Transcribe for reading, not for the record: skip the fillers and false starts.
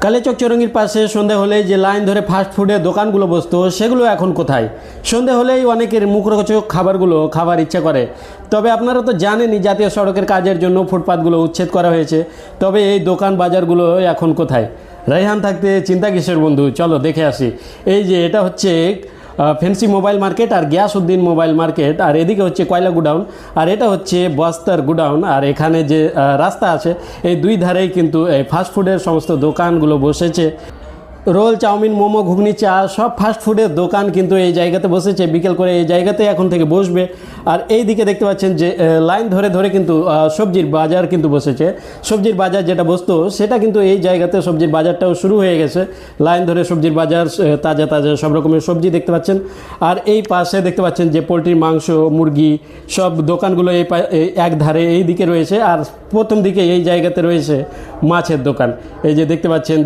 কালিয়াচক চৌরঙ্গির পাশে সন্ধে হলেই যে লাইন ধরে ফাস্ট ফুডের দোকানগুলো বসতো সেগুলো এখন কোথায়? সন্ধে হলেই অনেকের মুখরোচক খাবারগুলো খাবার ইচ্ছা করে। তবে আপনারা তো জানেনই জাতীয় সড়কের কাজের জন্য ফুটপাতগুলো উচ্ছেদ করা হয়েছে। তবে এই দোকান বাজারগুলো এখন কোথায়? রায়হান থাকতে চিন্তা কিসের বন্ধু, চলো দেখে আসি। এই যে এটা হচ্ছে ফেন্সি মোবাইল মার্কেট আর গিয়াসউদ্দিন মোবাইল মার্কেট, আর এদিকে হচ্ছে কয়লা গুডাউন, আর এটা হচ্ছে বস্তার গুডাউন। আর এখানে যে রাস্তা আছে এই দুই ধারেই কিন্তু এই ফাস্টফুডের সমস্ত দোকানগুলো বসেছে। রোল, চাউমিন, মোমো, ঘুগনি, চা সব ফাস্টফুডের দোকান কিন্তু এই জায়গাতে বসেছে। বিকেল করে এই জায়গাতে এখন থেকে বসবে। আর এই দিকে দেখতে পাচ্ছেন যে লাইন ধরে ধরে কিন্তু সবজির বাজার কিন্তু বসেছে। সবজির বাজার যেটা বসতো সেটা কিন্তু এই জায়গাতে সবজির বাজারটাও শুরু হয়ে গেছে। লাইন ধরে সবজির বাজার, তাজা তাজা সব রকমের সবজি দেখতে পাচ্ছেন। আর এই পাশে দেখতে পাচ্ছেন যে পোলট্রির মাংস, মুরগি সব দোকানগুলো এই এক ধারে এই দিকে রয়েছে। আর প্রথম দিকে এই জায়গাতে রয়েছে মাছের দোকান। এই যে দেখতে পাচ্ছেন